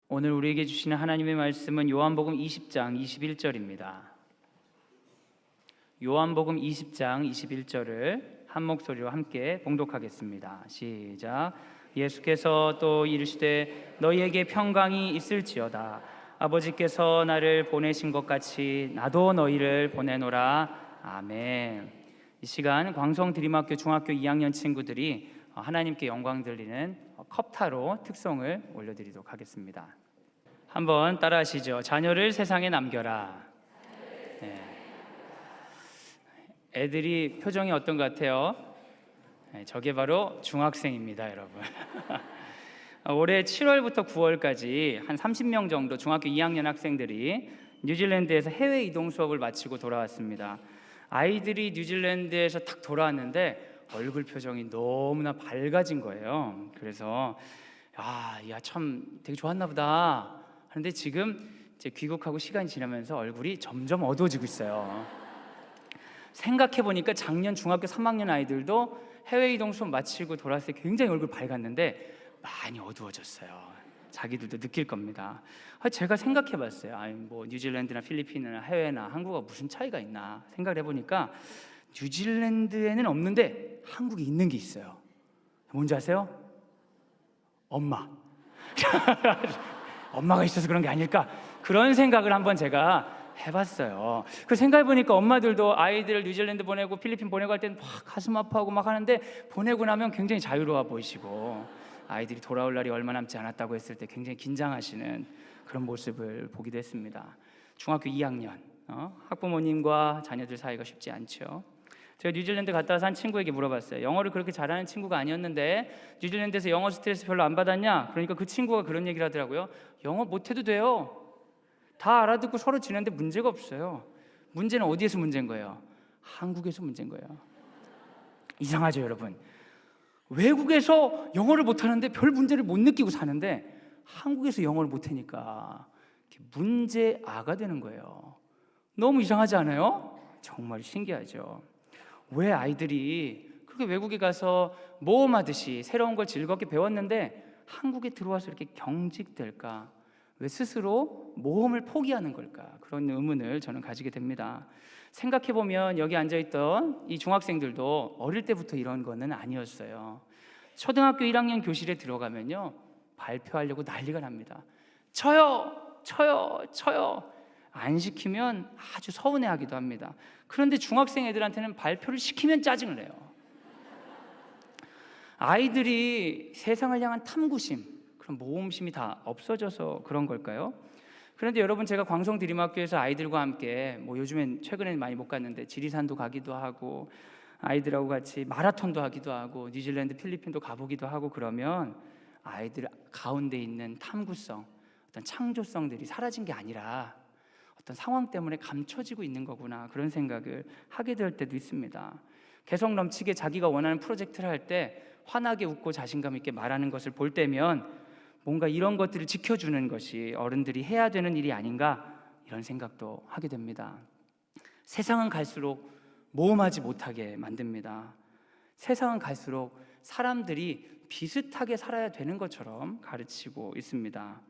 오늘 우리에게 주시는 하나님의 말씀은 요한복음 20장 21절입니다. 요한복음 20장 21절을 한 목소리로 함께 봉독하겠습니다. 시작. 예수께서 또 이르시되 너희에게 평강이 있을지어다. 아버지께서 나를 보내신 것 같이 나도 너희를 보내노라. 아멘. 이 시간 광성 드림학교 중학교 2학년 친구들이 하나님께 영광 돌리는 컵타로 특송을 올려드리도록 하겠습니다. 한번 따라하시죠. 자녀를 세상에 남겨라. 네. 애들이 표정이 어떤 것 같아요? 네, 저게 바로 중학생입니다, 여러분. 올해 7월부터 9월까지 한 30명 정도 중학교 2학년 학생들이 뉴질랜드에서 해외 이동 수업을 마치고 돌아왔습니다. 아이들이 뉴질랜드에서 딱 돌아왔는데 얼굴 표정이 너무나 밝아진 거예요. 그래서 야, 참 되게 좋았나 보다 하는데 지금 이제 귀국하고 시간이 지나면서 얼굴이 점점 어두워지고 있어요. 생각해 보니까 작년 중학교 3학년 아이들도 해외 이동 수업 마치고 돌아왔을 때 굉장히 얼굴 밝았는데 많이 어두워졌어요. 자기들도 느낄 겁니다. 제가 생각해 봤어요. 뭐 뉴질랜드나 필리핀이나 해외나 한국과 무슨 차이가 있나 생각을 해보니까 뉴질랜드에는 없는데 한국에 있는 게 있어요. 뭔지 아세요? 엄마. 엄마가 있어서 그런 게 아닐까? 그런 생각을 한번 제가 해봤어요. 그 생각해보니까 엄마들도 아이들을 뉴질랜드 보내고 필리핀 보내고 할 때는 막 가슴 아파하고 막 하는데 보내고 나면 굉장히 자유로워 보이시고 아이들이 돌아올 날이 얼마 남지 않았다고 했을 때 굉장히 긴장하시는 그런 모습을 보기도 했습니다. 중학교 2학년 학부모님과 자녀들 사이가 쉽지 않죠. 제가 뉴질랜드 갔다 와서 한 친구에게 물어봤어요. 영어를 그렇게 잘하는 친구가 아니었는데 뉴질랜드에서 영어 스트레스 별로 안 받았냐? 그러니까 그 친구가 그런 얘기를 하더라고요. 영어 못해도 돼요. 다 알아듣고 서로 지내는데 문제가 없어요. 문제는 어디에서 문제인 거예요? 한국에서 문제인 거예요. 이상하죠, 여러분? 외국에서 영어를 못하는데 별 문제를 못 느끼고 사는데 한국에서 영어를 못하니까 문제아가 되는 거예요. 너무 이상하지 않아요? 정말 신기하죠. 왜 아이들이 그렇게 외국에 가서 모험하듯이 새로운 걸 즐겁게 배웠는데 한국에 들어와서 이렇게 경직될까? 왜 스스로 모험을 포기하는 걸까? 그런 의문을 저는 가지게 됩니다. 생각해보면 여기 앉아있던 이 중학생들도 어릴 때부터 이런 거는 아니었어요. 초등학교 1학년 교실에 들어가면요 발표하려고 난리가 납니다. 쳐요! 안 시키면 아주 서운해하기도 합니다. 그런데 중학생 애들한테는 발표를 시키면 짜증을 내요. 아이들이 세상을 향한 탐구심, 그런 모험심이 다 없어져서 그런 걸까요? 그런데 여러분, 제가 광성 드림학교에서 아이들과 함께 요즘엔 최근에는 많이 못 갔는데 지리산도 가기도 하고 아이들하고 같이 마라톤도 하기도 하고 뉴질랜드, 필리핀도 가보기도 하고 그러면 아이들 가운데 있는 탐구성, 어떤 창조성들이 사라진 게 아니라 어떤 상황 때문에 감춰지고 있는 거구나, 그런 생각을 하게 될 때도 있습니다. 개성 넘치게 자기가 원하는 프로젝트를 할 때 환하게 웃고 자신감 있게 말하는 것을 볼 때면 뭔가 이런 것들을 지켜주는 것이 어른들이 해야 되는 일이 아닌가, 이런 생각도 하게 됩니다. 세상은 갈수록 모험하지 못하게 만듭니다. 세상은 갈수록 사람들이 비슷하게 살아야 되는 것처럼 가르치고 있습니다.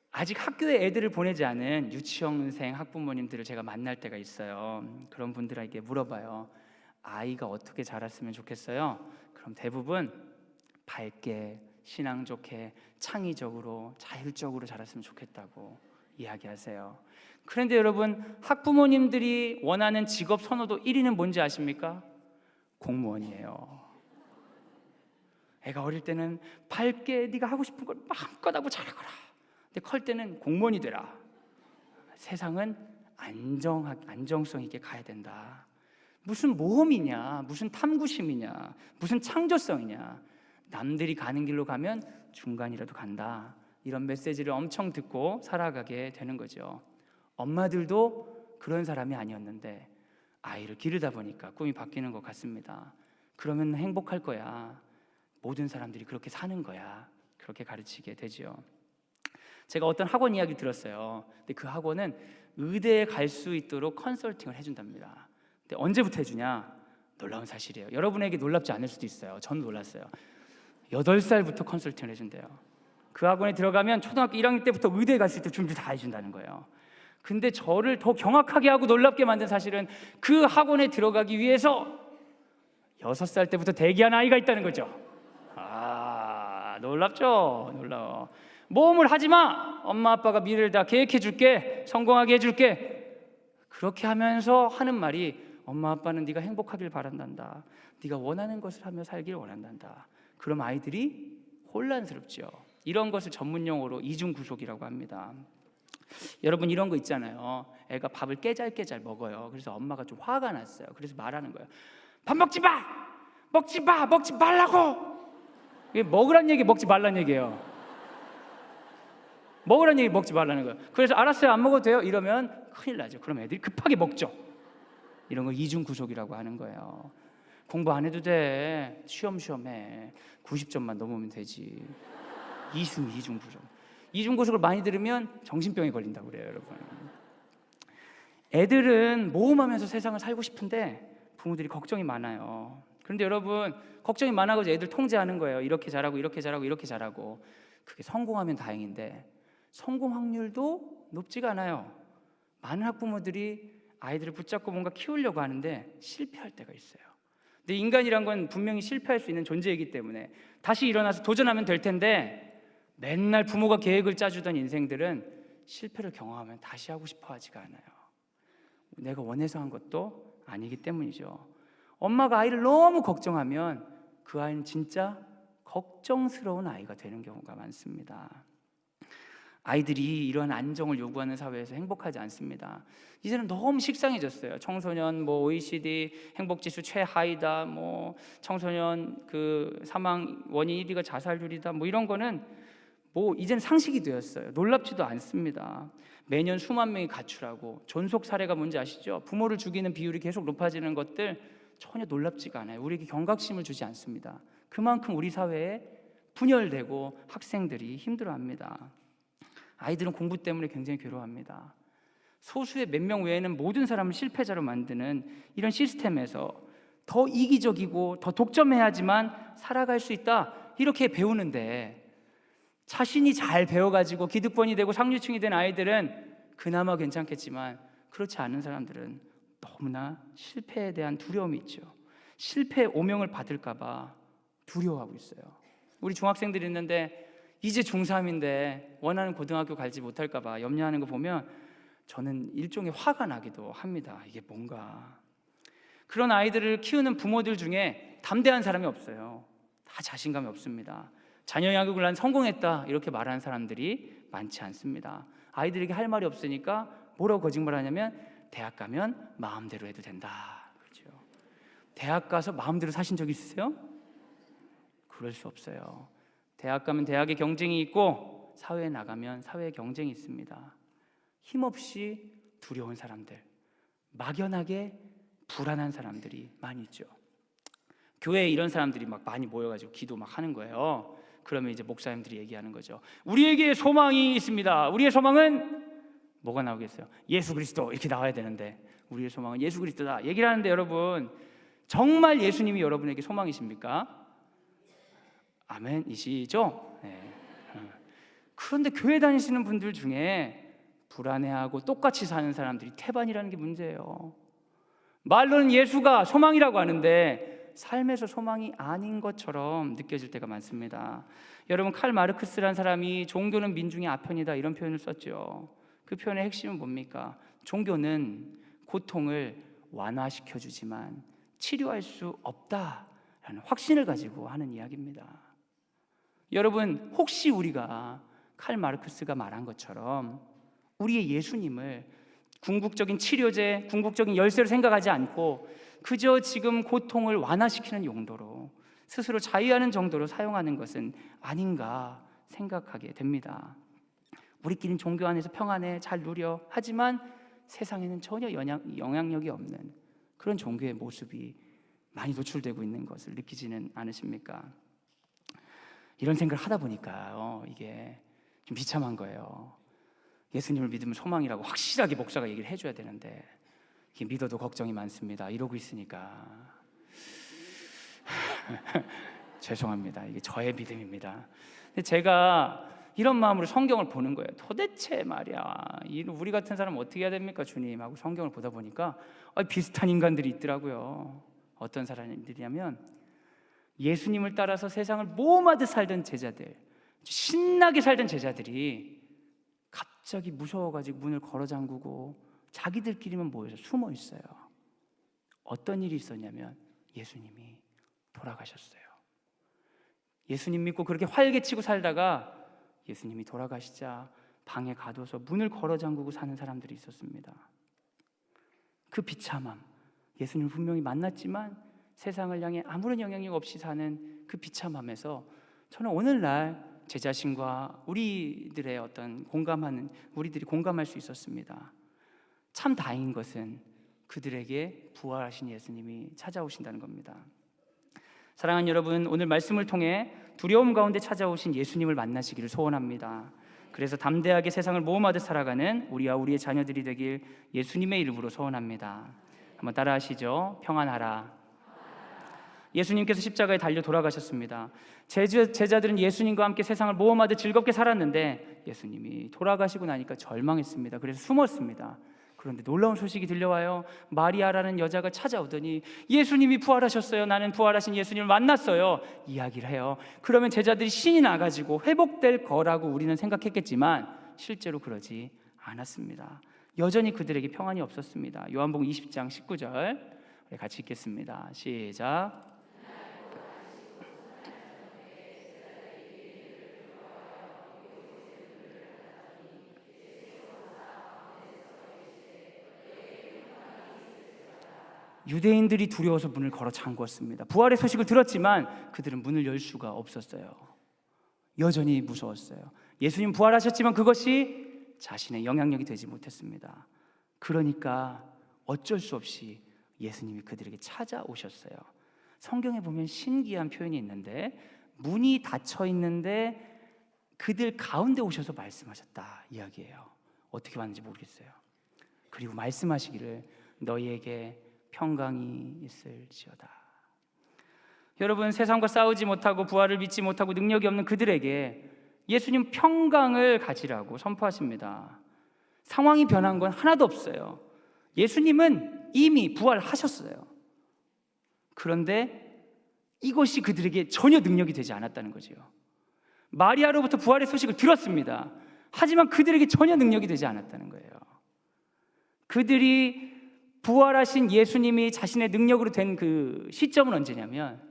아직 학교에 애들을 보내지 않은 유치원생 학부모님들을 제가 만날 때가 있어요. 그런 분들에게 물어봐요. 아이가 어떻게 자랐으면 좋겠어요? 그럼 대부분 밝게, 신앙 좋게, 창의적으로, 자율적으로 자랐으면 좋겠다고 이야기하세요. 그런데 여러분, 학부모님들이 원하는 직업 선호도 1위는 뭔지 아십니까? 공무원이에요. 애가 어릴 때는 밝게 네가 하고 싶은 걸 마음껏 하고 잘하거라. 근데 클 때는 공무원이 되라. 세상은 안정성 있게 가야 된다. 무슨 모험이냐, 무슨 탐구심이냐, 무슨 창조성이냐. 남들이 가는 길로 가면 중간이라도 간다. 이런 메시지를 엄청 듣고 살아가게 되는 거죠. 엄마들도 그런 사람이 아니었는데 아이를 기르다 보니까 꿈이 바뀌는 것 같습니다. 그러면 행복할 거야. 모든 사람들이 그렇게 사는 거야. 그렇게 가르치게 되죠. 제가 어떤 학원 이야기 들었어요. 근데 그 학원은 의대에 갈 수 있도록 컨설팅을 해준답니다. 근데 언제부터 해주냐? 놀라운 사실이에요. 여러분에게 놀랍지 않을 수도 있어요. 전 놀랐어요. 8살부터 컨설팅을 해준대요. 그 학원에 들어가면 초등학교 1학년 때부터 의대에 갈 수 있도록 준비 다 해준다는 거예요. 근데 저를 더 경악하게 하고 놀랍게 만든 사실은 그 학원에 들어가기 위해서 6살 때부터 대기한 아이가 있다는 거죠. 놀랍죠? 놀라워. 모험을 하지 마. 엄마 아빠가 미래를 다 계획해 줄게. 성공하게 해줄게. 그렇게 하면서 하는 말이 엄마 아빠는 네가 행복하길 바란단다. 네가 원하는 것을 하며 살길 원한단다. 그럼 아이들이 혼란스럽죠. 이런 것을 전문 용어로 이중구속이라고 합니다. 여러분 이런 거 있잖아요. 애가 밥을 깨잘깨잘 먹어요. 그래서 엄마가 좀 화가 났어요. 그래서 말하는 거예요. 밥 먹지 마! 먹지 마! 먹지 말라고! 이게 먹으란 얘기, 먹지 말란 얘기예요. 먹으란 얘기, 먹지 말라는 거예요. 그래서 알았어요, 안 먹어도 돼요. 이러면 큰일 나죠. 그럼 애들이 급하게 먹죠. 이런 걸 이중구속이라고 하는 거예요. 공부 안 해도 돼. 쉬엄쉬엄 해. 90점만 넘으면 되지. 이중구속. 이중구속을 많이 들으면 정신병에 걸린다고 그래요, 여러분. 애들은 모험하면서 세상을 살고 싶은데 부모들이 걱정이 많아요. 그런데 여러분, 걱정이 많아가지고 애들 통제하는 거예요. 이렇게 잘하고 이렇게 잘하고 이렇게 잘하고. 그게 성공하면 다행인데 성공 확률도 높지가 않아요. 많은 학부모들이 아이들을 붙잡고 뭔가 키우려고 하는데 실패할 때가 있어요. 근데 인간이란 건 분명히 실패할 수 있는 존재이기 때문에 다시 일어나서 도전하면 될 텐데 맨날 부모가 계획을 짜주던 인생들은 실패를 경험하면 다시 하고 싶어 하지가 않아요. 내가 원해서 한 것도 아니기 때문이죠. 엄마가 아이를 너무 걱정하면 그 아이는 진짜 걱정스러운 아이가 되는 경우가 많습니다. 아이들이 이런 안정을 요구하는 사회에서 행복하지 않습니다. 이제는 너무 식상해졌어요. 청소년 OECD 행복지수 최하이다, 청소년 그 사망 원인 1위가 자살률이다, 이런 거는 이제는 상식이 되었어요. 놀랍지도 않습니다. 매년 수만 명이 가출하고 존속 사례가 뭔지 아시죠? 부모를 죽이는 비율이 계속 높아지는 것들 전혀 놀랍지가 않아요. 우리에게 경각심을 주지 않습니다. 그만큼 우리 사회에 분열되고 학생들이 힘들어합니다. 아이들은 공부 때문에 굉장히 괴로워합니다. 소수의 몇 명 외에는 모든 사람을 실패자로 만드는 이런 시스템에서 더 이기적이고 더 독점해야지만 살아갈 수 있다, 이렇게 배우는데 자신이 잘 배워가지고 기득권이 되고 상류층이 된 아이들은 그나마 괜찮겠지만 그렇지 않은 사람들은 너무나 실패에 대한 두려움이 있죠. 실패의 오명을 받을까 봐 두려워하고 있어요. 우리 중학생들이 있는데 이제 중3인데 원하는 고등학교 갈지 못할까 봐 염려하는 거 보면 저는 일종의 화가 나기도 합니다. 이게 뭔가. 그런 아이들을 키우는 부모들 중에 담대한 사람이 없어요. 다 자신감이 없습니다. 자녀 양육을 난 성공했다 이렇게 말하는 사람들이 많지 않습니다. 아이들에게 할 말이 없으니까 뭐라고 거짓말하냐면 대학 가면 마음대로 해도 된다. 그렇죠? 대학 가서 마음대로 사신 적 있으세요? 그럴 수 없어요. 대학 가면 대학의 경쟁이 있고 사회에 나가면 사회의 경쟁이 있습니다. 힘없이 두려운 사람들, 막연하게 불안한 사람들이 많이 있죠. 교회에 이런 사람들이 막 많이 모여가지고 기도 막 하는 거예요. 그러면 이제 목사님들이 얘기하는 거죠. 우리에게 소망이 있습니다. 우리의 소망은 뭐가 나오겠어요? 예수 그리스도 이렇게 나와야 되는데 우리의 소망은 예수 그리스도다 얘기를 하는데 여러분, 정말 예수님이 여러분에게 소망이십니까? 아멘이시죠? 네. 그런데 교회 다니시는 분들 중에 불안해하고 똑같이 사는 사람들이 태반이라는 게 문제예요. 말로는 예수가 소망이라고 하는데 삶에서 소망이 아닌 것처럼 느껴질 때가 많습니다. 여러분, 칼 마르크스라는 사람이 종교는 민중의 아편이다 이런 표현을 썼죠. 그 표현의 핵심은 뭡니까? 종교는 고통을 완화시켜주지만 치료할 수 없다라는 확신을 가지고 하는 이야기입니다. 여러분, 혹시 우리가 칼 마르크스가 말한 것처럼 우리의 예수님을 궁극적인 치료제, 궁극적인 열쇠로 생각하지 않고 그저 지금 고통을 완화시키는 용도로 스스로 자유하는 정도로 사용하는 것은 아닌가 생각하게 됩니다. 우리끼리는 종교 안에서 평안해 잘 누려 하지만 세상에는 전혀 영향력이 없는 그런 종교의 모습이 많이 노출되고 있는 것을 느끼지는 않으십니까? 이런 생각을 하다 보니까 이게 좀 비참한 거예요. 예수님을 믿으면 소망이라고 확실하게 목사가 얘기를 해줘야 되는데 이게 믿어도 걱정이 많습니다. 이러고 있으니까 죄송합니다. 이게 저의 믿음입니다. 근데 제가 이런 마음으로 성경을 보는 거예요. 도대체 말이야, 우리 같은 사람은 어떻게 해야 됩니까 주님? 하고 성경을 보다 보니까 비슷한 인간들이 있더라고요. 어떤 사람들이냐면 예수님을 따라서 세상을 모험하듯 살던 제자들, 신나게 살던 제자들이 갑자기 무서워가지고 문을 걸어 잠그고 자기들끼리만 모여서 숨어 있어요. 어떤 일이 있었냐면 예수님이 돌아가셨어요. 예수님 믿고 그렇게 활개치고 살다가 예수님이 돌아가시자 방에 가둬서 문을 걸어 잠그고 사는 사람들이 있었습니다. 그 비참함, 예수님을 분명히 만났지만 세상을 향해 아무런 영향력 없이 사는 그 비참함에서 저는 오늘날 제 자신과 우리들의 어떤 우리들이 공감할 수 있었습니다. 참 다행인 것은 그들에게 부활하신 예수님이 찾아오신다는 겁니다. 사랑하는 여러분, 오늘 말씀을 통해 두려움 가운데 찾아오신 예수님을 만나시기를 소원합니다. 그래서 담대하게 세상을 모험하듯 살아가는 우리와 우리의 자녀들이 되길 예수님의 이름으로 소원합니다. 한번 따라하시죠. 평안하라. 예수님께서 십자가에 달려 돌아가셨습니다. 제자들은 예수님과 함께 세상을 모험하듯 즐겁게 살았는데 예수님이 돌아가시고 나니까 절망했습니다. 그래서 숨었습니다. 그런데 놀라운 소식이 들려와요. 마리아라는 여자가 찾아오더니 예수님이 부활하셨어요. 나는 부활하신 예수님을 만났어요. 이야기를 해요. 그러면 제자들이 신이 나가지고 회복될 거라고 우리는 생각했겠지만 실제로 그러지 않았습니다. 여전히 그들에게 평안이 없었습니다. 요한복음 20장 19절 같이 읽겠습니다. 시작. 유대인들이 두려워서 문을 걸어 잠궜습니다. 부활의 소식을 들었지만 그들은 문을 열 수가 없었어요. 여전히 무서웠어요. 예수님 부활하셨지만 그것이 자신의 영향력이 되지 못했습니다. 그러니까 어쩔 수 없이 예수님이 그들에게 찾아오셨어요. 성경에 보면 신기한 표현이 있는데 문이 닫혀 있는데 그들 가운데 오셔서 말씀하셨다 이야기예요. 어떻게 왔는지 모르겠어요. 그리고 말씀하시기를 너희에게 평강이 있을지어다. 여러분, 세상과 싸우지 못하고 부활을 믿지 못하고 능력이 없는 그들에게 예수님 평강을 가지라고 선포하십니다. 상황이 변한 건 하나도 없어요. 예수님은 이미 부활하셨어요. 그런데 이것이 그들에게 전혀 능력이 되지 않았다는 거죠. 마리아로부터 부활의 소식을 들었습니다. 하지만 그들에게 전혀 능력이 되지 않았다는 거예요. 그들이 부활하신 예수님이 자신의 능력으로 된 그 시점은 언제냐면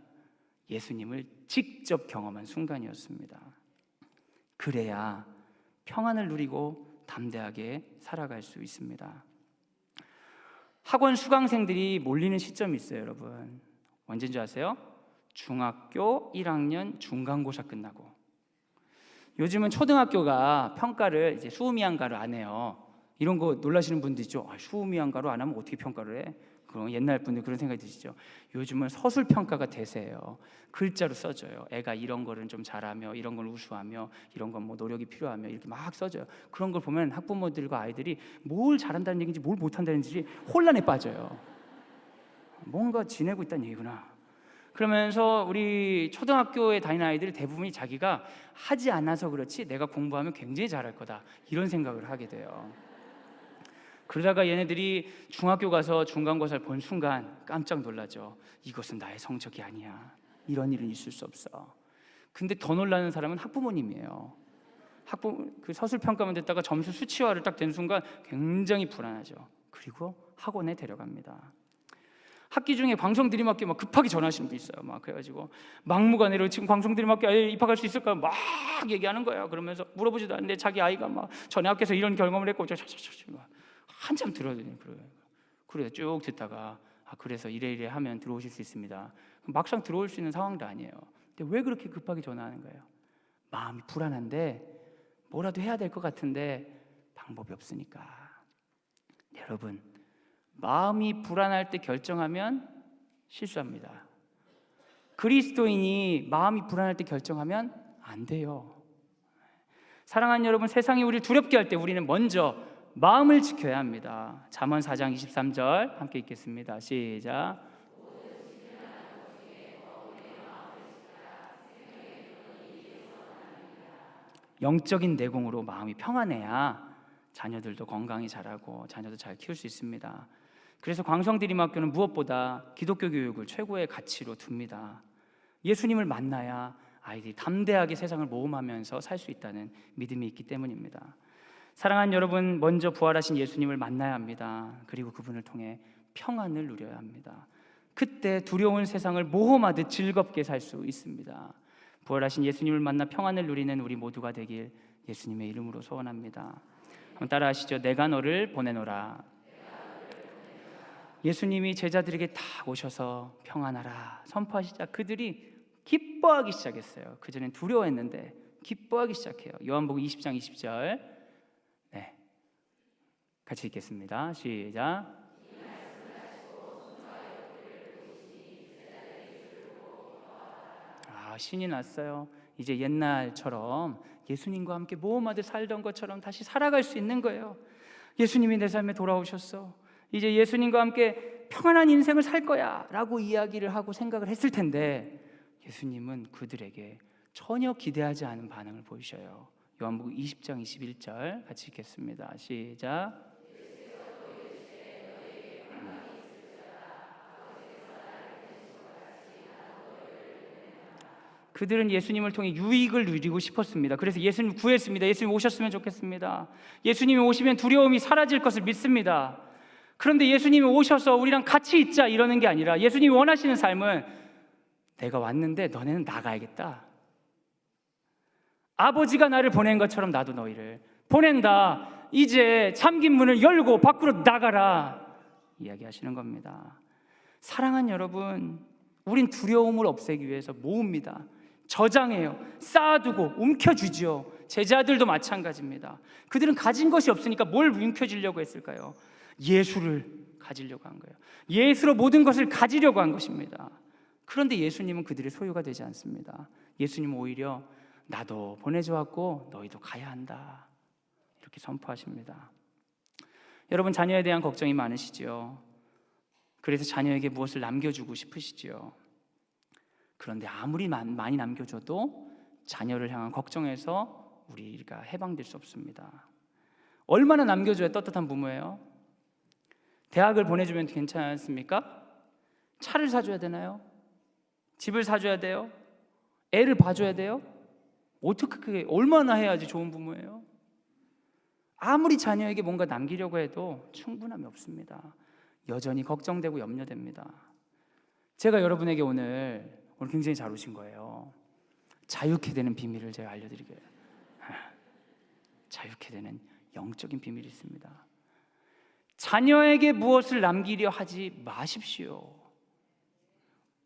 예수님을 직접 경험한 순간이었습니다. 그래야 평안을 누리고 담대하게 살아갈 수 있습니다. 학원 수강생들이 몰리는 시점이 있어요, 여러분. 언제인 줄 아세요? 중학교 1학년 중간고사 끝나고. 요즘은 초등학교가 평가를 이제 수음이한가를 안 해요. 이런 거 놀라시는 분들 있죠. 수음이한가로 안 하면 어떻게 평가를 해? 그럼 옛날 분들 그런 생각이 드시죠. 요즘은 서술 평가가 대세예요. 글자로 써줘요. 애가 이런 거는 좀 잘하며 이런 걸 우수하며 이런 건 뭐 노력이 필요하며 이렇게 막 써줘요. 그런 걸 보면 학부모들과 아이들이 뭘 잘한다는 얘기인지 뭘 못한다는 얘기인지 혼란에 빠져요. 뭔가 지내고 있다는 얘기구나. 그러면서 우리 초등학교에 다니는 아이들 대부분이 자기가 하지 않아서 그렇지 내가 공부하면 굉장히 잘할 거다 이런 생각을 하게 돼요. 그러다가 얘네들이 중학교 가서 중간고사를 본 순간 깜짝 놀라죠. 이것은 나의 성적이 아니야. 이런 일은 있을 수 없어. 근데 더 놀라는 사람은 학부모님이에요. 그 서술 평가만 됐다가 점수 수치화를 딱 된 순간 굉장히 불안하죠. 그리고 학원에 데려갑니다. 학기 중에 광성드림학교 막 급하게 전화하시는 분 있어요. 막 그래가지고 막무가내로 지금 광성드림학교 입학할 수 있을까 막 얘기하는 거예요. 그러면서 물어보지도 않는데 자기 아이가 막 전에 학교에서 이런 경험을 했고 한참 들어드려요. 그래서 쭉 듣다가 그래서 이래 하면 들어오실 수 있습니다. 막상 들어올 수 있는 상황도 아니에요. 근데 왜 그렇게 급하게 전화하는 거예요? 마음이 불안한데 뭐라도 해야 될 것 같은데 방법이 없으니까. 여러분, 마음이 불안할 때 결정하면 실수합니다. 그리스도인이 마음이 불안할 때 결정하면 안 돼요. 사랑하는 여러분, 세상이 우리를 두렵게 할 때 우리는 먼저 마음을 지켜야 합니다. 잠언 4장 23절 함께 읽겠습니다. 시작. 영적인 내공으로 마음이 평안해야 자녀들도 건강히 자라고 자녀도 잘 키울 수 있습니다. 그래서 광성대림학교는 무엇보다 기독교 교육을 최고의 가치로 둡니다. 예수님을 만나야 아이들이 담대하게 세상을 모험하면서 살 수 있다는 믿음이 있기 때문입니다. 사랑하는 여러분, 먼저 부활하신 예수님을 만나야 합니다. 그리고 그분을 통해 평안을 누려야 합니다. 그때 두려운 세상을 모험하듯 즐겁게 살 수 있습니다. 부활하신 예수님을 만나 평안을 누리는 우리 모두가 되길 예수님의 이름으로 소원합니다. 한번 따라하시죠. 내가 너를 보내노라. 예수님이 제자들에게 다 오셔서 평안하라 선포하시자 그들이 기뻐하기 시작했어요. 그전엔 두려워했는데 기뻐하기 시작해요. 요한복음 20장 20절 같이 읽겠습니다. 시작. 신이 났어요. 이제 옛날처럼 예수님과 함께 모험하듯 살던 것처럼 다시 살아갈 수 있는 거예요. 예수님이 내 삶에 돌아오셨어. 이제 예수님과 함께 평안한 인생을 살 거야 라고 이야기를 하고 생각을 했을 텐데 예수님은 그들에게 전혀 기대하지 않은 반응을 보이셔요. 요한복음 20장 21절 같이 읽겠습니다. 시작. 그들은 예수님을 통해 유익을 누리고 싶었습니다. 그래서 예수님 구했습니다. 예수님 오셨으면 좋겠습니다. 예수님이 오시면 두려움이 사라질 것을 믿습니다. 그런데 예수님이 오셔서 우리랑 같이 있자 이러는 게 아니라 예수님이 원하시는 삶은 내가 왔는데 너네는 나가야겠다. 아버지가 나를 보낸 것처럼 나도 너희를 보낸다. 이제 잠긴 문을 열고 밖으로 나가라 이야기하시는 겁니다. 사랑하는 여러분, 우린 두려움을 없애기 위해서 모읍니다. 저장해요. 쌓아두고 움켜쥐죠. 제자들도 마찬가지입니다. 그들은 가진 것이 없으니까 뭘 움켜쥐려고 했을까요? 예수를 가지려고 한 거예요. 예수로 모든 것을 가지려고 한 것입니다. 그런데 예수님은 그들의 소유가 되지 않습니다. 예수님은 오히려 나도 보내줘 왔고 너희도 가야 한다 이렇게 선포하십니다. 여러분, 자녀에 대한 걱정이 많으시죠? 그래서 자녀에게 무엇을 남겨주고 싶으시죠? 그런데 아무리 많이 남겨줘도 자녀를 향한 걱정에서 우리가 해방될 수 없습니다. 얼마나 남겨줘야 떳떳한 부모예요? 대학을 보내주면 괜찮지 않습니까? 차를 사줘야 되나요? 집을 사줘야 돼요? 애를 봐줘야 돼요? 어떻게 그게 얼마나 해야지 좋은 부모예요? 아무리 자녀에게 뭔가 남기려고 해도 충분함이 없습니다. 여전히 걱정되고 염려됩니다. 제가 여러분에게 오늘 굉장히 잘 오신 거예요. 자유케 되는 비밀을 제가 알려드리게요. 자유케 되는 영적인 비밀이 있습니다. 자녀에게 무엇을 남기려 하지 마십시오.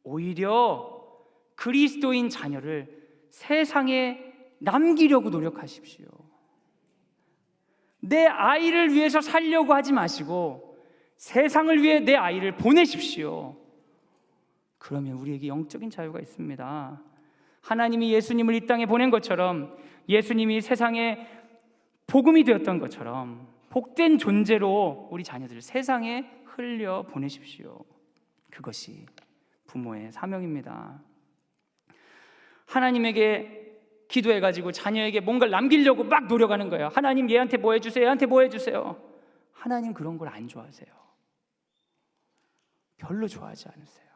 오히려 그리스도인 자녀를 세상에 남기려고 노력하십시오. 내 아이를 위해서 살려고 하지 마시고 세상을 위해 내 아이를 보내십시오. 그러면 우리에게 영적인 자유가 있습니다. 하나님이 예수님을 이 땅에 보낸 것처럼 예수님이 세상에 복음이 되었던 것처럼 복된 존재로 우리 자녀들을 세상에 흘려 보내십시오. 그것이 부모의 사명입니다. 하나님에게 기도해가지고 자녀에게 뭔가를 남기려고 막 노력하는 거예요. 하나님 얘한테 뭐 해주세요, 얘한테 뭐 해주세요. 하나님 그런 걸 안 좋아하세요. 별로 좋아하지 않으세요.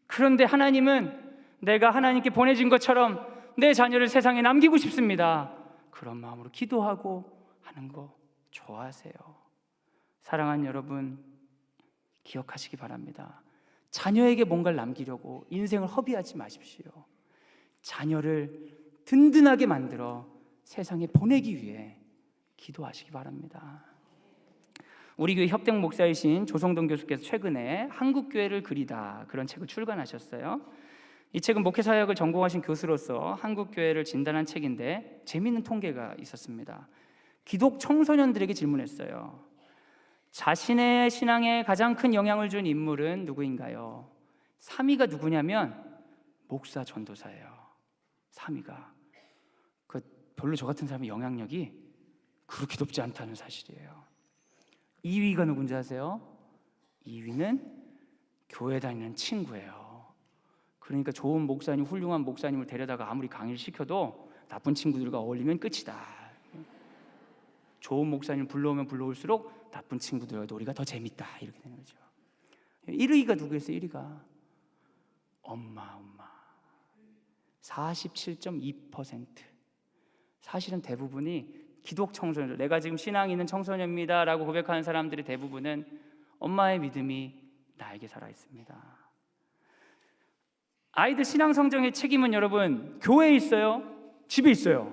그런데 하나님은 내가 하나님께 보내준 것처럼 내 자녀를 세상에 남기고 싶습니다. 그런 마음으로 기도하고 하는 거 좋아하세요. 사랑하는 여러분, 기억하시기 바랍니다. 자녀에게 뭔가를 남기려고 인생을 허비하지 마십시오. 자녀를 든든하게 만들어 세상에 보내기 위해 기도하시기 바랍니다. 우리 교회 협동 목사이신 조성동 교수께서 최근에 한국교회를 그리다 그런 책을 출간하셨어요. 이 책은 목회사역을 전공하신 교수로서 한국교회를 진단한 책인데 재미있는 통계가 있었습니다. 기독 청소년들에게 질문했어요. 자신의 신앙에 가장 큰 영향을 준 인물은 누구인가요? 3위가 누구냐면 목사 전도사예요. 3위가 별로 저 같은 사람의 영향력이 그렇게 높지 않다는 사실이에요. 2위가 누군지 아세요? 2위는 교회 다니는 친구예요. 그러니까 좋은 목사님, 훌륭한 목사님을 데려다가 아무리 강의를 시켜도 나쁜 친구들과 어울리면 끝이다. 좋은 목사님 불러오면 불러올수록 나쁜 친구들과 놀이가 더 재밌다. 이렇게 되는 거죠. 1위가 누구였어요? 1위가 엄마. 47.2%. 사실은 대부분이 기독 청소년들, 내가 지금 신앙이 있는 청소년입니다 라고 고백하는 사람들의 대부분은 엄마의 믿음이 나에게 살아있습니다. 아이들 신앙 성장의 책임은 여러분 교회에 있어요? 집에 있어요?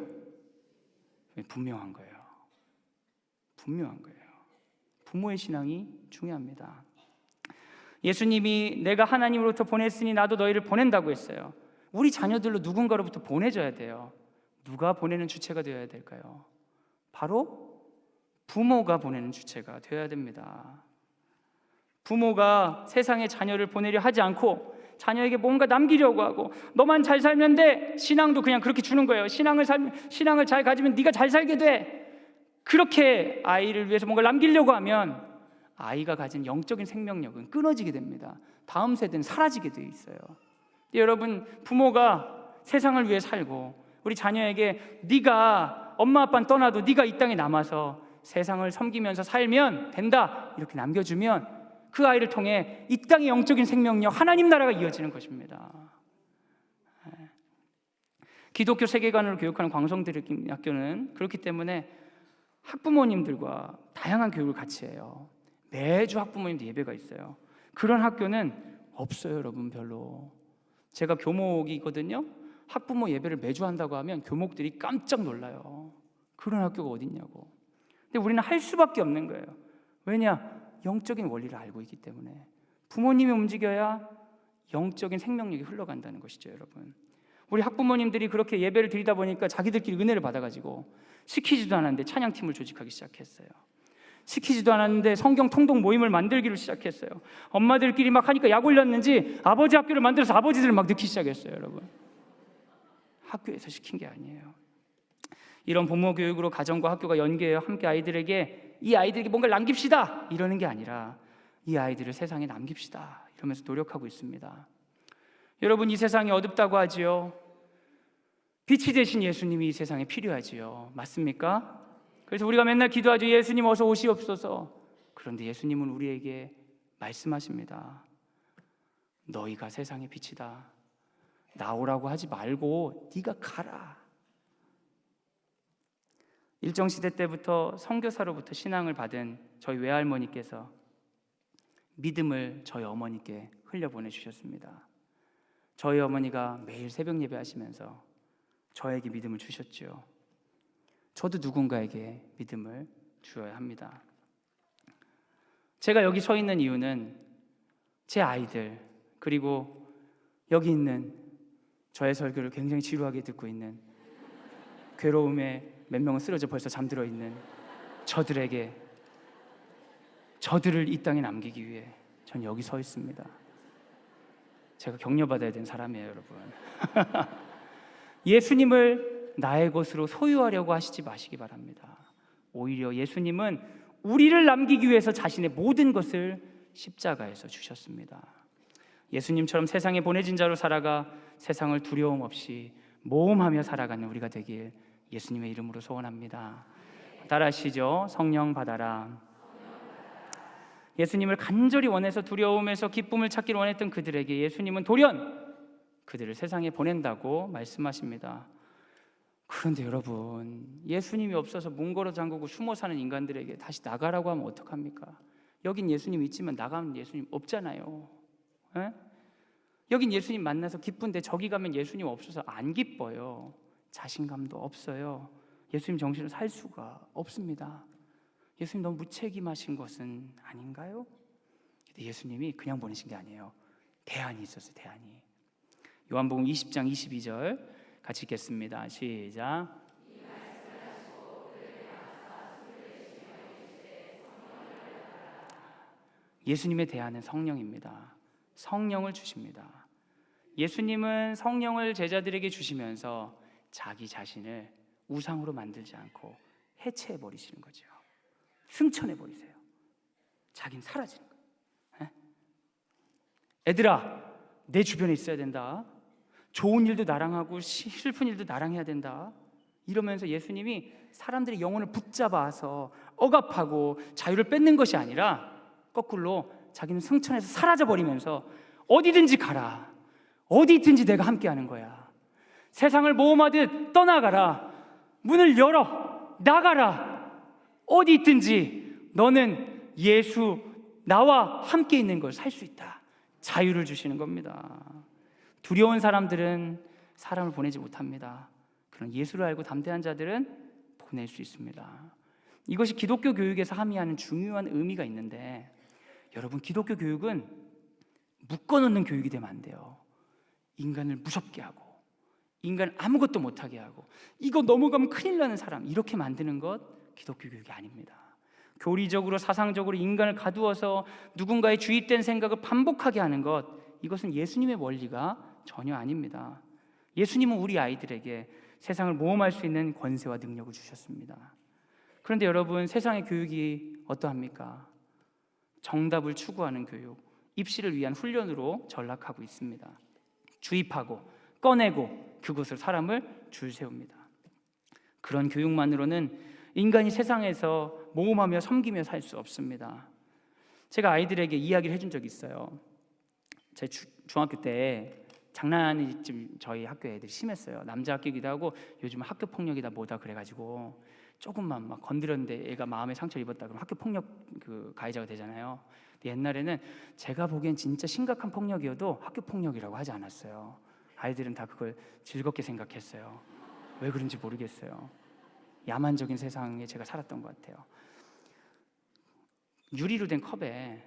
분명한 거예요. 부모의 신앙이 중요합니다. 예수님이 내가 하나님으로부터 보냈으니 나도 너희를 보낸다고 했어요. 우리 자녀들로 누군가로부터 보내줘야 돼요. 누가 보내는 주체가 되어야 될까요? 바로 부모가 보내는 주체가 되어야 됩니다. 부모가 세상에 자녀를 보내려 하지 않고 자녀에게 뭔가 남기려고 하고 너만 잘 살면 돼. 신앙도 그냥 그렇게 주는 거예요. 신앙을 잘 가지면 네가 잘 살게 돼. 그렇게 아이를 위해서 뭔가 남기려고 하면 아이가 가진 영적인 생명력은 끊어지게 됩니다. 다음 세대는 사라지게 돼 있어요. 여러분, 부모가 세상을 위해 살고 우리 자녀에게 네가 엄마 아빠는 떠나도 네가 이 땅에 남아서 세상을 섬기면서 살면 된다 이렇게 남겨주면 그 아이를 통해 이 땅의 영적인 생명력, 하나님 나라가 이어지는 것입니다. 기독교 세계관으로 교육하는 광성대학교는 그렇기 때문에 학부모님들과 다양한 교육을 같이 해요. 매주 학부모님들 예배가 있어요. 그런 학교는 없어요, 여러분. 별로. 제가 교목이거든요. 학부모 예배를 매주 한다고 하면 교목들이 깜짝 놀라요. 그런 학교가 어딨냐고. 근데 우리는 할 수밖에 없는 거예요. 왜냐? 영적인 원리를 알고 있기 때문에. 부모님이 움직여야 영적인 생명력이 흘러간다는 것이죠, 여러분. 우리 학부모님들이 그렇게 예배를 드리다 보니까 자기들끼리 은혜를 받아가지고 시키지도 않았는데 찬양팀을 조직하기 시작했어요. 시키지도 않았는데 성경 통독 모임을 만들기로 시작했어요. 엄마들끼리 막 하니까 약 올렸는지 아버지 학교를 만들어서 아버지들을 막 넣기 시작했어요, 여러분. 학교에서 시킨 게 아니에요. 이런 부모 교육으로 가정과 학교가 연계해요. 함께 이 아이들에게 뭔가를 남깁시다 이러는 게 아니라 이 아이들을 세상에 남깁시다 이러면서 노력하고 있습니다. 여러분, 이 세상이 어둡다고 하지요. 빛이 되신 예수님이 이 세상에 필요하지요. 맞습니까? 그래서 우리가 맨날 기도하죠. 예수님 어서 오시옵소서. 그런데 예수님은 우리에게 말씀하십니다. 너희가 세상의 빛이다. 나오라고 하지 말고 네가 가라. 일정시대 때부터 선교사로부터 신앙을 받은 저희 외할머니께서 믿음을 저희 어머니께 흘려보내주셨습니다. 저희 어머니가 매일 새벽 예배 하시면서 저에게 믿음을 주셨죠. 저도 누군가에게 믿음을 주어야 합니다. 제가 여기 서 있는 이유는 제 아이들, 그리고 여기 있는 저의 설교를 굉장히 지루하게 듣고 있는, 괴로움에 몇 명은 쓰러져 벌써 잠들어 있는 저들을 이 땅에 남기기 위해 전 여기 서 있습니다. 제가 격려받아야 되는 사람이에요, 여러분. 예수님을 나의 것으로 소유하려고 하시지 마시기 바랍니다. 오히려 예수님은 우리를 남기기 위해서 자신의 모든 것을 십자가에서 주셨습니다. 예수님처럼 세상에 보내진 자로 살아가 세상을 두려움 없이 모험하며 살아가는 우리가 되길 예수님의 이름으로 소원합니다. 따라하시죠. 성령 받아라. 예수님을 간절히 원해서 두려움에서 기쁨을 찾기를 원했던 그들에게 예수님은 돌연 그들을 세상에 보낸다고 말씀하십니다. 그런데 여러분, 예수님이 없어서 몽골어 잠그고 숨어 사는 인간들에게 다시 나가라고 하면 어떡합니까? 여긴 예수님 있지만 나가면 예수님 없잖아요. 에? 여긴 예수님 만나서 기쁜데 저기 가면 예수님 없어서 안 기뻐요. 자신감도 없어요. 예수님 정신을 살 수가 없습니다. 예수님 너무 무책임하신 것은 아닌가요? 근데 예수님이 그냥 보내신 게 아니에요. 대안이 있었어요. 대안이. 요한복음 20장 22절 같이 읽겠습니다. 시작. 예수님의 대안은 성령입니다. 성령을 주십니다. 예수님은 성령을 제자들에게 주시면서 자기 자신을 우상으로 만들지 않고 해체해 버리시는 거죠. 승천해 버리세요. 자기는 사라지는 거예요. 애들아, 내 주변에 있어야 된다. 좋은 일도 나랑 하고 슬픈 일도 나랑 해야 된다. 이러면서 예수님이 사람들의 영혼을 붙잡아서 억압하고 자유를 뺏는 것이 아니라 거꾸로 자기는 승천해서 사라져버리면서 어디든지 가라, 어디 있든지 내가 함께하는 거야, 세상을 모험하듯 떠나가라, 문을 열어 나가라, 어디 있든지 너는 예수 나와 함께 있는 걸 살 수 있다. 자유를 주시는 겁니다. 두려운 사람들은 사람을 보내지 못합니다. 그런 예수를 알고 담대한 자들은 보낼 수 있습니다. 이것이 기독교 교육에서 함의하는 중요한 의미가 있는데, 여러분, 기독교 교육은 묶어놓는 교육이 되면 안 돼요. 인간을 무섭게 하고 인간을 아무것도 못하게 하고 이거 넘어가면 큰일 나는 사람, 이렇게 만드는 것 기독교 교육이 아닙니다. 교리적으로 사상적으로 인간을 가두어서 누군가의 주입된 생각을 반복하게 하는 것, 이것은 예수님의 원리가 전혀 아닙니다. 예수님은 우리 아이들에게 세상을 모험할 수 있는 권세와 능력을 주셨습니다. 그런데 여러분, 세상의 교육이 어떠합니까? 정답을 추구하는 교육, 입시를 위한 훈련으로 전락하고 있습니다. 주입하고 꺼내고 그곳을 사람을 줄 세웁니다. 그런 교육만으로는 인간이 세상에서 모험하며 섬기며 살 수 없습니다. 제가 아이들에게 이야기를 해준 적이 있어요. 제 중학교 때 장난이 좀 저희 학교 애들이 심했어요. 남자 학교이기도 하고 요즘 학교 폭력이다 뭐다 그래가지고 조금만 막 건드렸는데 애가 마음에 상처를 입었다 그러면 학교 폭력 가해자가 되잖아요. 근데 옛날에는 제가 보기엔 진짜 심각한 폭력이어도 학교 폭력이라고 하지 않았어요. 아이들은 다 그걸 즐겁게 생각했어요. 왜 그런지 모르겠어요. 야만적인 세상에 제가 살았던 것 같아요. 유리로 된 컵에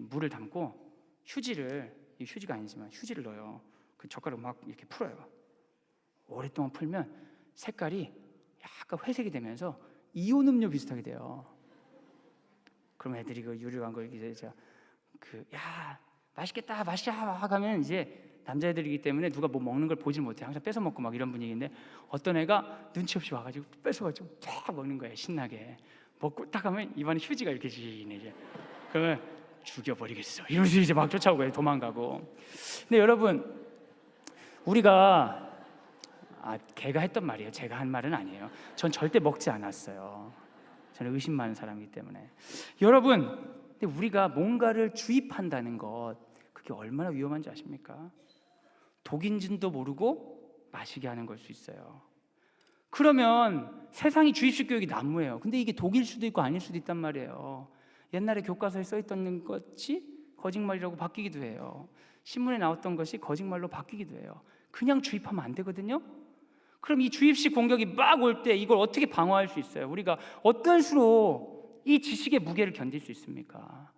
물을 담고 휴지가 아니지만 휴지를 넣어요. 그 젓가락 막 이렇게 풀어요. 오랫동안 풀면 색깔이 약간 회색이 되면서 이온 음료 비슷하게 돼요. 그럼 애들이 그 유리로 한 거 이제 야 맛있겠다 맛있야 하면 이제 남자애들이기 때문에 누가 뭐 먹는 걸 보질 못해. 항상 뺏어 먹고 막 이런 분위기인데 어떤 애가 눈치 없이 와가지고 뺏어가지고 쫙 먹는 거예요. 신나게 먹고 딱 하면 입안에 휴지가 이렇게 지네. 이제 그러면 죽여버리겠어 이러면서 이제 막 쫓아오고 도망가고. 근데 여러분, 우리가 걔가 했던 말이에요. 제가 한 말은 아니에요. 전 절대 먹지 않았어요. 저는 의심 많은 사람이기 때문에. 여러분, 근데 우리가 뭔가를 주입한다는 것, 그게 얼마나 위험한지 아십니까? 독인지도 모르고 마시게 하는 걸 수 있어요. 그러면 세상이 주입식 교육이 난무해요. 근데 이게 독일 수도 있고 아닐 수도 있단 말이에요. 옛날에 교과서에 써있던 것이 거짓말이라고 바뀌기도 해요. 신문에 나왔던 것이 거짓말로 바뀌기도 해요. 그냥 주입하면 안 되거든요. 그럼 이 주입식 공격이 막 올 때 이걸 어떻게 방어할 수 있어요? 우리가 어떤 수로 이 지식의 무게를 견딜 수 있습니까?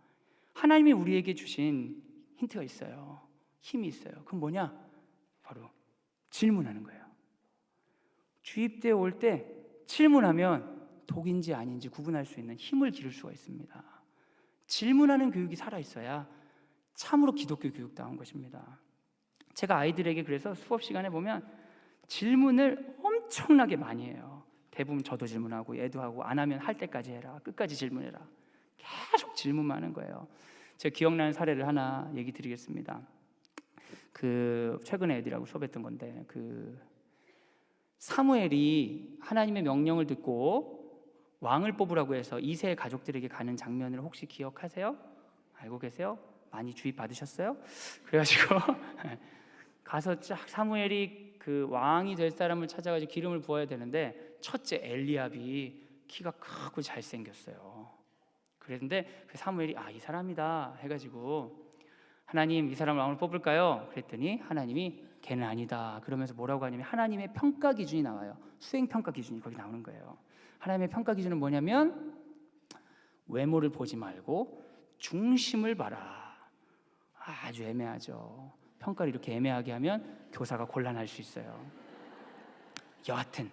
하나님이 우리에게 주신 힌트가 있어요. 힘이 있어요. 그건 뭐냐? 바로 질문하는 거예요. 주입되어 올 때 질문하면 독인지 아닌지 구분할 수 있는 힘을 기를 수가 있습니다. 질문하는 교육이 살아있어야 참으로 기독교 교육다운 것입니다. 제가 아이들에게 그래서 수업 시간에 보면 질문을 엄청나게 많이 해요. 대부분 저도 질문하고 얘도 하고, 안 하면 할 때까지 해라, 끝까지 질문해라, 계속 질문만 하는 거예요. 제가 기억나는 사례를 하나 얘기 드리겠습니다. 최근에 애들하고 수업했던 건데, 사무엘이 하나님의 명령을 듣고 왕을 뽑으라고 해서 이세의 가족들에게 가는 장면을 혹시 기억하세요? 알고 계세요? 많이 주입 받으셨어요? 그래가지고 가서 쫙 사무엘이 그 왕이 될 사람을 찾아가지고 기름을 부어야 되는데, 첫째 엘리압이 키가 크고 잘생겼어요. 그랬는데 그 사무엘이 이 사람이다 해가지고, 하나님 이 사람을 왕으로 뽑을까요? 그랬더니 하나님이 걔는 아니다 그러면서 뭐라고 하냐면, 하나님의 평가 기준이 나와요. 수행 평가 기준이 거기 나오는 거예요. 하나님의 평가 기준은 뭐냐면, 외모를 보지 말고 중심을 봐라. 아주 애매하죠. 평가를 이렇게 애매하게 하면 교사가 곤란할 수 있어요. 여하튼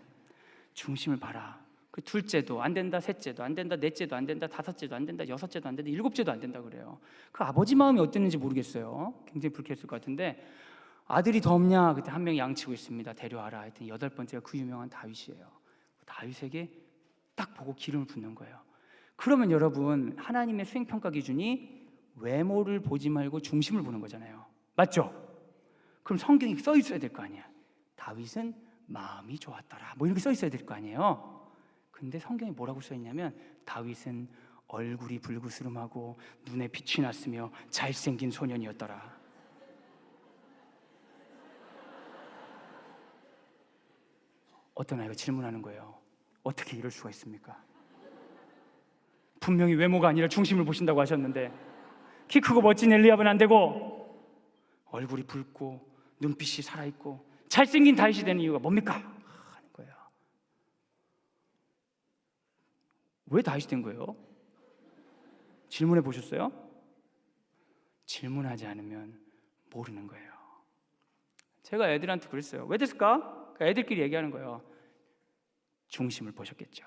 중심을 봐라. 그 둘째도 안 된다, 셋째도 안 된다, 넷째도 안 된다, 다섯째도 안 된다, 여섯째도 안 된다, 일곱째도 안 된다 그래요. 그 아버지 마음이 어땠는지 모르겠어요. 굉장히 불쾌했을 것 같은데, 아들이 더 없냐? 그때 한 명이 양치고 있습니다. 데려와라. 하여튼 8번째가 그 유명한 다윗이에요. 다윗에게 딱 보고 기름을 붓는 거예요. 그러면 여러분, 하나님의 수행평가 기준이 외모를 보지 말고 중심을 보는 거잖아요. 맞죠? 그럼 성경이 써 있어야 될 거 아니야. 다윗은 마음이 좋았더라. 뭐 이렇게 써 있어야 될 거 아니에요. 근데 성경에 뭐라고 써 있냐면 다윗은 얼굴이 불구스름하고 눈에 빛이 났으며 잘생긴 소년이었더라. 어떤 아이가 질문하는 거예요. 어떻게 이럴 수가 있습니까? 분명히 외모가 아니라 중심을 보신다고 하셨는데 키 크고 멋진 엘리압은 안 되고 얼굴이 붉고 눈빛이 살아있고 잘생긴 다윗이 되는 이유가 뭡니까? 하는 거예요. 왜 다윗이 된 거예요? 질문해 보셨어요? 질문하지 않으면 모르는 거예요. 제가 애들한테 그랬어요. 왜 됐을까? 애들끼리 얘기하는 거예요. 중심을 보셨겠죠.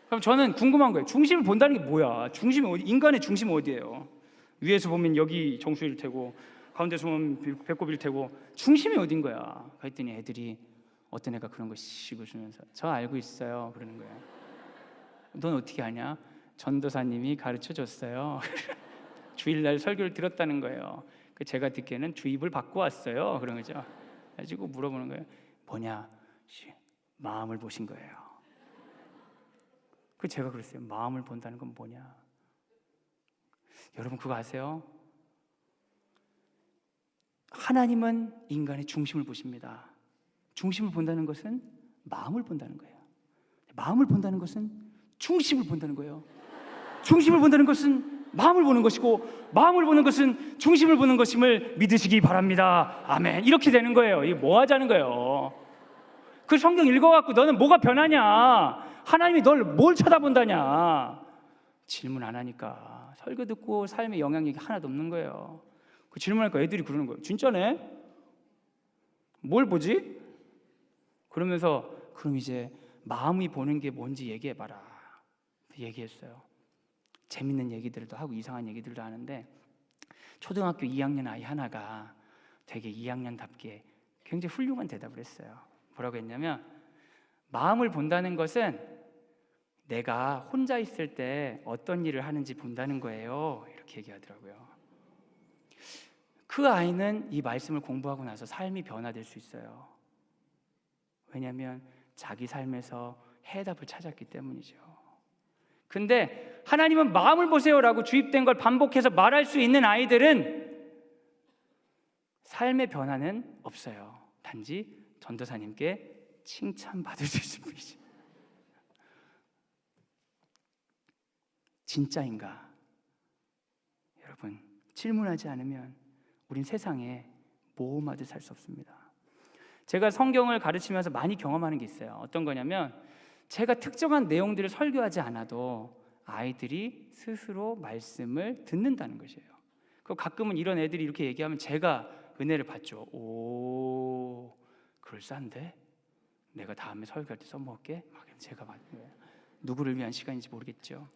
그럼 저는 궁금한 거예요. 중심을 본다는 게 뭐야? 중심이 어디? 인간의 중심은 어디예요? 위에서 보면 여기 정수리일 테고 가운데서 보면 배꼽일 테고 중심이 어딘 거야? 그랬더니 애들이 어떤 애가 그런 거 씩 웃으면서 저 알고 있어요 그러는 거예요. 넌 어떻게 아냐? 전도사님이 가르쳐 줬어요. 주일날 설교를 들었다는 거예요. 제가 듣기에는 주입을 받고 왔어요 그런 거죠. 가지고 물어보는 거예요. 뭐냐? 마음을 보신 거예요. 제가 그랬어요. 마음을 본다는 건 뭐냐? 여러분 그거 아세요? 하나님은 인간의 중심을 보십니다. 중심을 본다는 것은 마음을 본다는 거예요. 마음을 본다는 것은 중심을 본다는 거예요. 중심을 본다는 것은 마음을 보는 것이고 마음을 보는 것은 중심을 보는 것임을 믿으시기 바랍니다. 아멘. 이렇게 되는 거예요. 이게 뭐 하자는 거예요? 그 성경 읽어갖고 너는 뭐가 변하냐? 하나님이 널 뭘 쳐다본다냐? 질문 안 하니까 설교 듣고 삶에 영향력이 하나도 없는 거예요. 그 질문하니까 애들이 그러는 거예요. 진짜네? 뭘 보지? 그러면서 그럼 이제 마음이 보는 게 뭔지 얘기해봐라. 얘기했어요. 재밌는 얘기들도 하고 이상한 얘기들도 하는데 초등학교 2학년 아이 하나가 되게 2학년답게 굉장히 훌륭한 대답을 했어요. 뭐라고 했냐면 마음을 본다는 것은 내가 혼자 있을 때 어떤 일을 하는지 본다는 거예요. 이렇게 얘기하더라고요. 그 아이는 이 말씀을 공부하고 나서 삶이 변화될 수 있어요. 왜냐하면 자기 삶에서 해답을 찾았기 때문이죠. 근데 하나님은 마음을 보세요라고 주입된 걸 반복해서 말할 수 있는 아이들은 삶의 변화는 없어요. 단지 전도사님께 칭찬받을 수 있을 뿐이죠. 진짜인가? 여러분, 질문하지 않으면 우린 세상에 모험하듯 살 수 없습니다. 제가 성경을 가르치면서 많이 경험하는 게 있어요. 어떤 거냐면 제가 특정한 내용들을 설교하지 않아도 아이들이 스스로 말씀을 듣는다는 것이에요. 가끔은 이런 애들이 이렇게 얘기하면 제가 은혜를 받죠. 오, 그럴싸한데? 내가 다음에 설교할 때 써먹을게. 막 제가 받는 거예요. 누구를 위한 시간인지 모르겠죠.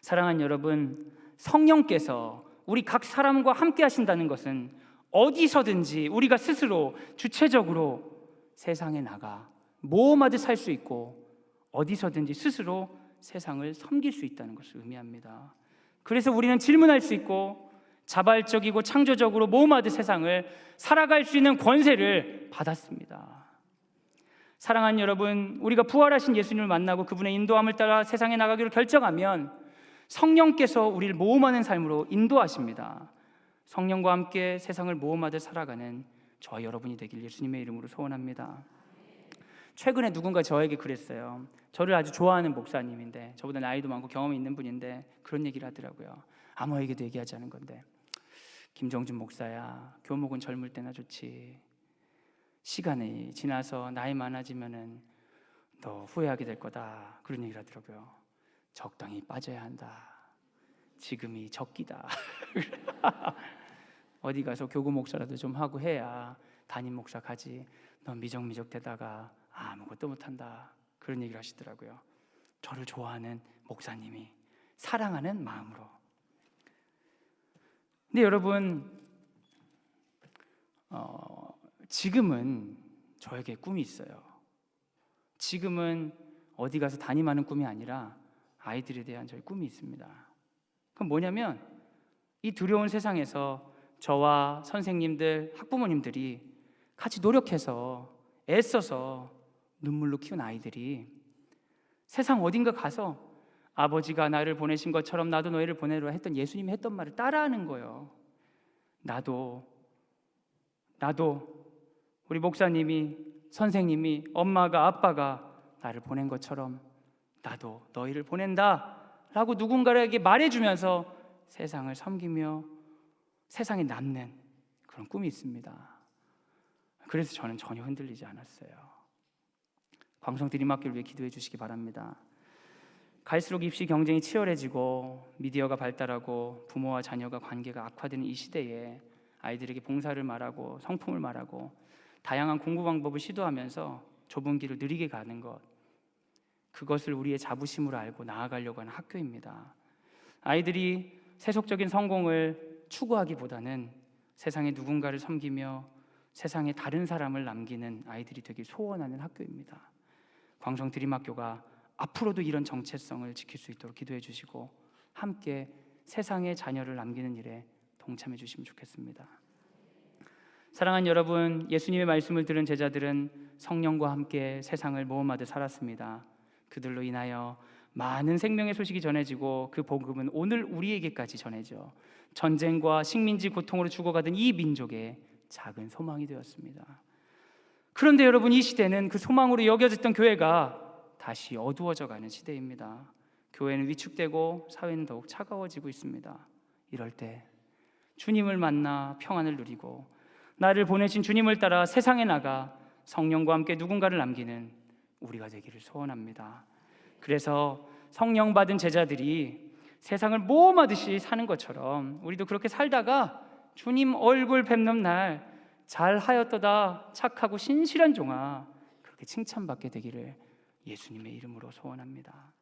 사랑하는 여러분, 성령께서 우리 각 사람과 함께 하신다는 것은 어디서든지 우리가 스스로 주체적으로 세상에 나가 모험하듯 살 수 있고 어디서든지 스스로 세상을 섬길 수 있다는 것을 의미합니다. 그래서 우리는 질문할 수 있고 자발적이고 창조적으로 모험하듯 세상을 살아갈 수 있는 권세를 받았습니다. 사랑하는 여러분, 우리가 부활하신 예수님을 만나고 그분의 인도함을 따라 세상에 나가기로 결정하면 성령께서 우리를 모험하는 삶으로 인도하십니다. 성령과 함께 세상을 모험하듯 살아가는 저와 여러분이 되길 예수님의 이름으로 소원합니다. 최근에 누군가 저에게 그랬어요. 저를 아주 좋아하는 목사님인데 저보다 나이도 많고 경험이 있는 분인데 그런 얘기를 하더라고요. 아무에게도 얘기하지 않은 건데, 김정준 목사야, 교목은 젊을 때나 좋지. 시간이 지나서 나이 많아지면은 너 후회하게 될 거다. 그런 얘기를 하더라고요. 적당히 빠져야 한다. 지금이 적기다. 어디 가서 교구 목사라도 좀 하고 해야 담임 목사 가지. 넌 미적미적 되다가 아무것도 못한다. 그런 얘기를 하시더라고요. 저를 좋아하는 목사님이 사랑하는 마음으로. 근데 여러분, 지금은 저에게 꿈이 있어요. 지금은 어디 가서 담임하는 꿈이 아니라 아이들에 대한 저희 꿈이 있습니다. 그건 뭐냐면 이 두려운 세상에서 저와 선생님들, 학부모님들이 같이 노력해서 애써서 눈물로 키운 아이들이 세상 어딘가 가서 아버지가 나를 보내신 것처럼 나도 너희를 보내려 했던 예수님이 했던 말을 따라하는 거예요. 나도 우리 목사님이, 선생님이, 엄마가, 아빠가 나를 보낸 것처럼 나도 너희를 보낸다 라고 누군가에게 말해주면서 세상을 섬기며 세상에 남는 그런 꿈이 있습니다. 그래서 저는 전혀 흔들리지 않았어요. 광성 드림학교를 위해 기도해 주시기 바랍니다. 갈수록 입시 경쟁이 치열해지고 미디어가 발달하고 부모와 자녀가 관계가 악화되는 이 시대에 아이들에게 봉사를 말하고 성품을 말하고 다양한 공부 방법을 시도하면서 좁은 길을 느리게 가는 것, 그것을 우리의 자부심으로 알고 나아가려고 하는 학교입니다. 아이들이 세속적인 성공을 추구하기보다는 세상에 누군가를 섬기며 세상에 다른 사람을 남기는 아이들이 되길 소원하는 학교입니다. 광성 드림학교가 앞으로도 이런 정체성을 지킬 수 있도록 기도해 주시고 함께 세상에 자녀를 남기는 일에 동참해 주시면 좋겠습니다. 사랑하는 여러분, 예수님의 말씀을 들은 제자들은 성령과 함께 세상을 모험하듯 살았습니다. 그들로 인하여 많은 생명의 소식이 전해지고 그 복음은 오늘 우리에게까지 전해져 전쟁과 식민지 고통으로 죽어가던 이 민족의 작은 소망이 되었습니다. 그런데 여러분, 이 시대는 그 소망으로 여겨졌던 교회가 다시 어두워져 가는 시대입니다. 교회는 위축되고 사회는 더욱 차가워지고 있습니다. 이럴 때 주님을 만나 평안을 누리고 나를 보내신 주님을 따라 세상에 나가 성령과 함께 누군가를 남기는 우리가 되기를 소원합니다. 그래서 성령 받은 제자들이 세상을 모험하듯이 사는 것처럼 우리도 그렇게 살다가 주님 얼굴 뵙는 날 잘하였도다 착하고 신실한 종아 그렇게 칭찬받게 되기를 예수님의 이름으로 소원합니다.